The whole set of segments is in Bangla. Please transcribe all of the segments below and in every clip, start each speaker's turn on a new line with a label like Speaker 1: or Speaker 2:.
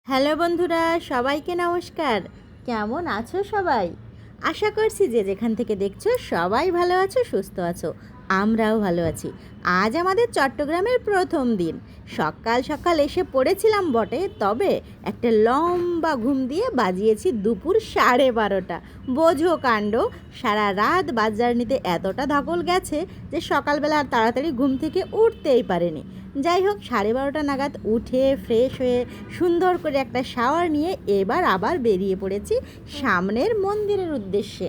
Speaker 1: হ্যালো বন্ধুরা, সবাইকে নমস্কার। কেমন আছো সবাই? আশা করছি যে যেখান থেকে দেখছো সবাই ভালো আছো, সুস্থ আছো। আমরাও ভালো আছি। আজ আমাদের চট্টগ্রামের প্রথম দিন। সকাল সকাল এসে পড়েছিলাম বটে, তবে একটা লম্বা ঘুম দিয়ে বাজিয়েছি দুপুর 12:30। বোঝো কাণ্ড। সারা রাত বাস জার্নিতে এতটা ধকল গেছে যে সকালবেলা আর তাড়াতাড়ি ঘুম থেকে উঠতেই পারেনি। যাই হোক, 12:30 নাগাদ উঠে ফ্রেশ হয়ে সুন্দর করে একটা শাওয়ার নিয়ে এবার আবার বেরিয়ে পড়েছি সামনের মন্দিরের উদ্দেশ্যে।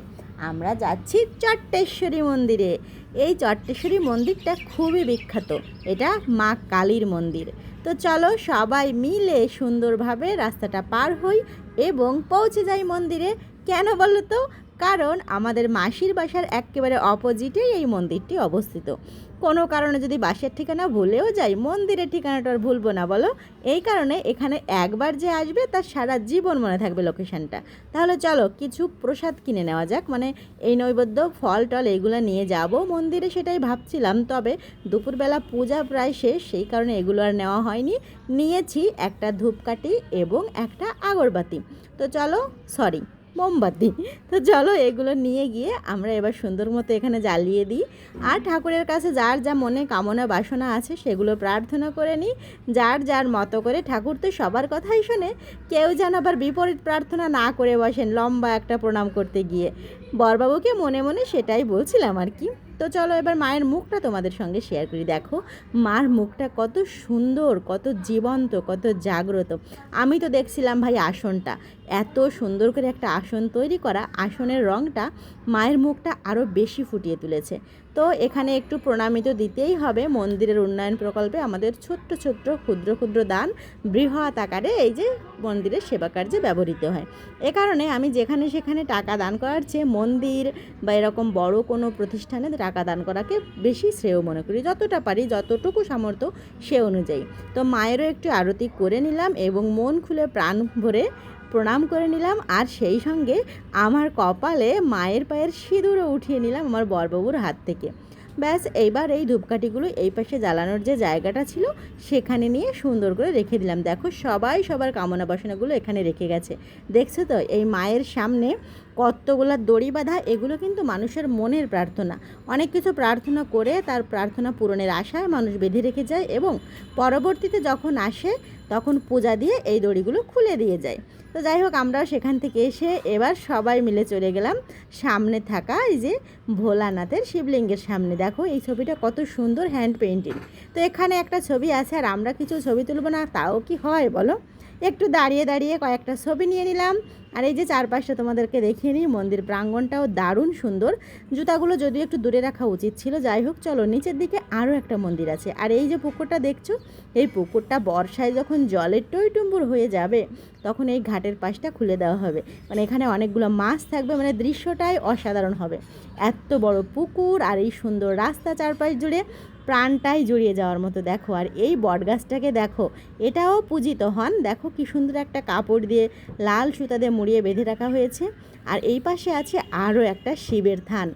Speaker 1: আমরা যাচ্ছি চট্টেশ্বরী মন্দিরে। এই চট্টেশ্বরী মন্দিরটা খুবই বিখ্যাত। এটা মা কালীর মন্দির। তো চলো সবাই মিলে সুন্দরভাবে রাস্তাটা পার হই এবং পৌঁছে যাই মন্দিরে। কেন বলো তো? কারণ আমাদের মাসির বাসার একেবারে অপোজিটেই এই মন্দিরটি অবস্থিত। কোনো কারণে যদি বাসের ঠিকানা ভুলেও যাই, মন্দিরের ঠিকানাটা আর ভুলবো না বলো। এই কারণে এখানে একবার যে আসবে তার সারা জীবন মনে থাকবে লোকেশানটা। তাহলে চলো কিছু প্রসাদ কিনে নেওয়া যাক, মানে এই নৈবেদ্য ফল টল এইগুলো নিয়ে যাব মন্দিরে, সেটাই ভাবছিলাম। তবে দুপুরবেলা পূজা প্রায় শেষ, সেই কারণে এগুলো আর নেওয়া হয়নি। নিয়েছি একটা ধূপকাঠি এবং একটা আগরবাতি। তো চলো, সরি, মোমবাতি। তো চলো এগুলো নিয়ে গিয়ে আমরা এবার সুন্দর মতো এখানে জ্বালিয়ে দিই। আর ঠাকুরের কাছে যার যা মনে কামনা বাসনা আছে সেগুলো প্রার্থনা করে নিই। যার যার মতো করে। ঠাকুর তো সবার কথাই শোনে, কেউ যেন আবার বিপরীত প্রার্থনা না করে বসেন লম্বা একটা প্রণাম করতে গিয়ে। বরবাবুকে মনে মনে সেটাই বলছিলাম আর কি। তো চলো এবার মায়ের মুখটা তোমাদের সঙ্গে শেয়ার করি। দেখো মার মুখটা কত সুন্দর, কত জীবন্ত, কত জাগ্রত। আমি তো দেখছিলাম ভাই আসনটা, এত সুন্দর করে একটা আসন তৈরি করা, আসনের রঙটা মায়ের মুখটা আরও বেশি ফুটিয়ে তুলেছে। তো এখানে একটু প্রণামিত দিতেই হবে। মন্দিরের উন্নয়ন প্রকল্পে আমাদের ছোট্ট ছোট্ট ক্ষুদ্র ক্ষুদ্র দান বৃহৎ আকারে এই যে মন্দিরের সেবা কার্যে ব্যবহৃত হয়। এ কারণে আমি যেখানে সেখানে টাকা দান করার চেয়ে মন্দির বা এরকম বড় কোনো প্রতিষ্ঠানে টাকা দান করাকে বেশি শ্রেয় মনে করি। যতটা পারি, যতটুকু সামর্থ্য সে অনুযায়ী। তো মায়েরও একটু আরতি করে নিলাম এবং মন খুলে প্রাণ ভরে প্রণাম করে নিলাম। আর সেই সঙ্গে আমার কপালে মায়ের পায়ের সিঁদুরও উঠিয়ে নিলাম আমার বরবাবুর হাত থেকে। ব্যাস, এইবার এই ধূপকাঠিগুলো এই পাশে জ্বালানোর যে জায়গাটা ছিল সেখানে নিয়ে সুন্দর করে রেখে দিলাম। দেখো সবাই সবার কামনা বাসনাগুলো এখানে রেখে গেছে। দেখছো তো এই মায়ের সামনে কতগুলো দড়ি বাঁধা, এগুলো কিন্তু মানুষের মনের প্রার্থনা। অনেক কিছু প্রার্থনা করে তার প্রার্থনা পূরণের আশায় মানুষ বেঁধে রেখে যায় এবং পরবর্তীতে যখন আসে তখন পূজা দিয়ে এই দড়িগুলো খুলে দিয়ে যায়। তো যাই হোক, আমরাও সেখান থেকে এসে এবার সবাই মিলে চলে গেলাম সামনে থাকা এই যে ভোলানাথের শিবলিঙ্গের সামনে। দেখো এই ছবিটা কত সুন্দর, হ্যান্ড পেইন্টিং। তো এখানে একটা ছবি আছে আর আমরা কিছু ছবি তুলব না, তাও কি হয় বলো? একটু দাঁড়িয়ে দাঁড়িয়ে কয়েকটা ছবি নিয়ে নিলাম। আর এই যে চারপাশটা তোমাদেরকে দেখিয়ে নিই, মন্দির প্রাঙ্গণটাও দারুণ সুন্দর। জুতাগুলো যদিও একটু দূরে রাখা উচিত ছিল। যাই হোক, চলো নিচের দিকে আরও একটা মন্দির আছে। আর এই যে পুকুরটা দেখছো, এই পুকুরটা বর্ষায় যখন জলের টইটুম্বুর হয়ে যাবে তখন এই ঘাটের পাশটা খুলে দেওয়া হবে। মানে এখানে অনেকগুলো মাছ থাকবে, মানে দৃশ্যটাই অসাধারণ হবে। এত বড় পুকুর আর এই সুন্দর রাস্তা চারপাশ জুড়ে, প্রাণটাই জুড়িয়ে যাওয়ার মতো। দেখো আর এই বটগাছটাকে দেখো, এটাও পূজিত হন। দেখো কি সুন্দর একটা কাপড় দিয়ে লাল সুতা দিয়ে মুড়িয়ে বেঁধে রাখা হয়েছে। আর এই পাশে আছে আরও একটা শিবের থান।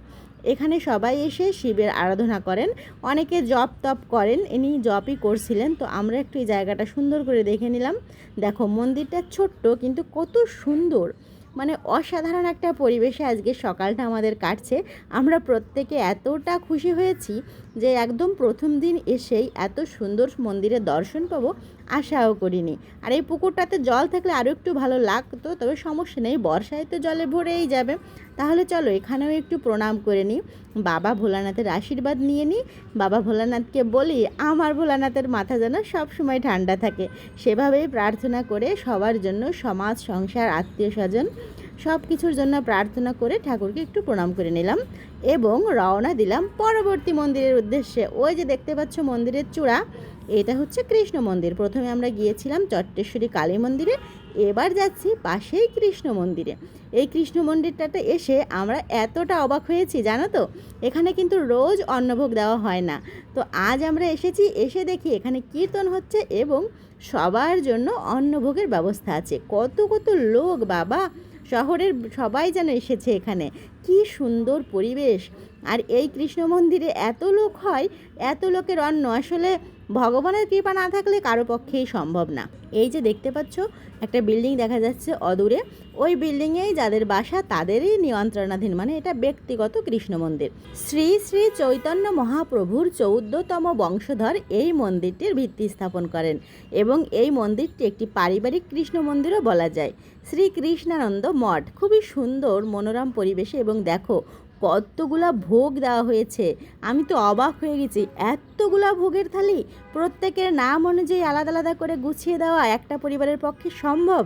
Speaker 1: এখানে সবাই এসে শিবের আরাধনা করেন, অনেকে জপ তপ করেন। ইনি জপই করছিলেন। তো আমরা একটু এই জায়গাটা সুন্দর করে দেখে নিলাম। দেখো মন্দিরটা ছোট্ট কিন্তু কত সুন্দর, মানে অসাধারণ একটা পরিবেশে আজকে সকালটা আমাদের কাটছে। আমরা প্রত্যেকে এতটা খুশি হয়েছি যে একদম প্রথম দিন এসেই এত সুন্দর মন্দিরের দর্শন পাবো আশাও করিনি। আর এই পুকুরটাতে জল থাকলে আরও একটু ভালো লাগতো, তবে সমস্যা নেই, বর্ষায় তো জলে ভরেই যাবে। তাহলে চলো এখানেও একটু প্রণাম করে নিই, বাবা ভোলানাথের আশীর্বাদ নিয়ে নিই। বাবা ভোলানাথকে বলি আমার ভোলানাথের মাথা যেন সবসময় ঠান্ডা থাকে। সেভাবেই প্রার্থনা করে সবার জন্য, সমাজ, সংসার, আত্মীয় স্বজন সব কিছুর জন্য প্রার্থনা করে ঠাকুরকে একটু প্রণাম করে নিলাম এবং রওনা দিলাম পরবর্তী মন্দিরের উদ্দেশ্যে। ওই যে দেখতে পাচ্ছ মন্দিরের চূড়া, এটা হচ্ছে কৃষ্ণ মন্দির। প্রথমে আমরা গিয়েছিলাম চট্টেশ্বরী কালী মন্দিরে, এবার যাচ্ছি পাশেই কৃষ্ণ মন্দিরে। এই কৃষ্ণ মন্দিরটাতে এসে আমরা এতটা অবাক হয়েছি জানো তো, এখানে কিন্তু রোজ অন্নভোগ দেওয়া হয় না। তো আজ আমরা এসেছি, এসে দেখি এখানে কীর্তন হচ্ছে এবং সবার জন্য অন্নভোগের ব্যবস্থা আছে। কত কত লোক বাবা, শহরের সবাই যেন এসেছে এখানে। কি সুন্দর পরিবেশ। আর এই কৃষ্ণ মন্দিরে এত লোক হয়, এত লোকের অন্ন আসলে ভগবানের কৃপা না থাকলে কারো পক্ষেই সম্ভব না। এই যে দেখতে পাচ্ছ একটা বিল্ডিং দেখা যাচ্ছে অদূরে, ওই বিল্ডিংয়েই যাদের বাসা তাদেরই নিয়ন্ত্রণাধীন, মানে এটা ব্যক্তিগত কৃষ্ণ মন্দির। শ্রী শ্রী চৈতন্য মহাপ্রভুর 14তম বংশধর এই মন্দিরটির ভিত্তি স্থাপন করেন এবং এই মন্দিরটি একটি পারিবারিক কৃষ্ণ মন্দিরও বলা যায়। শ্রী কৃষ্ণানন্দ মঠ খুবই সুন্দর মনোরম পরিবেশে, এবং দেখো কতগুলা ভোগ দেওয়া হয়েছে, আমি তো অবাক হয়ে গেছি। এতগুলা ভোগের থালি প্রত্যেকের নাম অনুযায়ী আলাদা আলাদা করে গুছিয়ে দেওয়া একটা পরিবারের পক্ষে সম্ভব?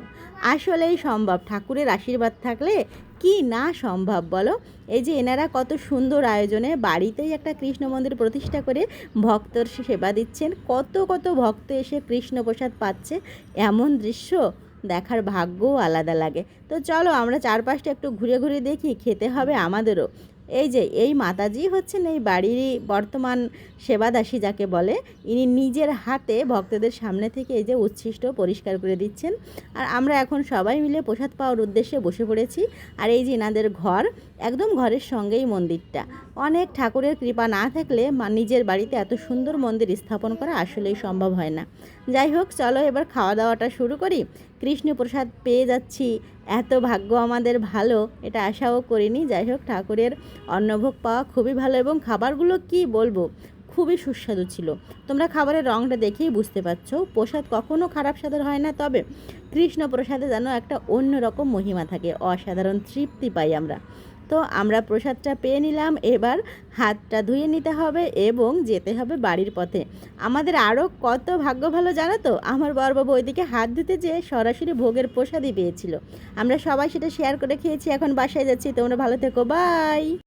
Speaker 1: আসলেই সম্ভব, ঠাকুরের আশীর্বাদ থাকলে কি না সম্ভব বলো। এই যে এনারা কত সুন্দর আয়োজনে বাড়িতেই একটা কৃষ্ণ মন্দির প্রতিষ্ঠা করে ভক্তর সেবা দিচ্ছেন, কত কত ভক্ত এসে কৃষ্ণ প্রসাদ পাচ্ছে, এমন দৃশ্য দেখার ভাগ্যও আলাদা লাগে। তো চলো আমরা চারপাশটা একটু ঘুরে ঘুরে দেখি, খেতে হবে আমাদেরও। এই যে এই মাতাজি হচ্ছেন এই বাড়িরই বর্তমান সেবাদাসী যাকে বলে, ইনি নিজের হাতে ভক্তদের সামনে থেকে এই যে উচ্ছিষ্ট পরিষ্কার করে দিচ্ছেন। আর আমরা এখন সবাই মিলে প্রসাদ পাওয়ার উদ্দেশ্যে বসে পড়েছি। আর এই যে এনাদের ঘর, একদম ঘরের সঙ্গেই মন্দিরটা। অনেক ঠাকুরের কৃপা না থাকলে নিজের বাড়িতে এত সুন্দর মন্দির স্থাপন করা আসলেই সম্ভব হয় না। যাই হোক, চলো এবার খাওয়া দাওয়াটা শুরু করি। কৃষ্ণ প্রসাদ পেয়ে যাচ্ছি, এত ভাগ্য আমাদের ভালো, এটা আশাও করিনি। যাই হোক, ঠাকুরের অন্নভোগ পাওয়া খুবই ভালো, এবং খাবারগুলো কি বলবো, খুবই সুস্বাদু ছিল। তোমরা খাবারের রঙটা দেখেই বুঝতে পারছো, প্রসাদ কখনো খারাপ স্বাদের হয় না, তবে কৃষ্ণ প্রসাদে যেন একটা অন্যরকম মহিমা থাকে, অসাধারণ তৃপ্তি পাই আমরা। তো আমরা প্রসাদটা পেয়ে নিলাম, এবার হাতটা ধুয়ে নিতে হবে এবং যেতে হবে বাড়ির পথে। আমাদের আরও কত ভাগ্য ভালো জানো তো, আমার বরবাবু ওইদিকে হাত ধুতে যেয়ে সরাসরি ভোগের প্রসাদই পেয়েছিল। আমরা সবাই সেটা শেয়ার করে খেয়েছি। এখন বাসায় যাচ্ছি, তোমরা ভালো থেকো, বাই।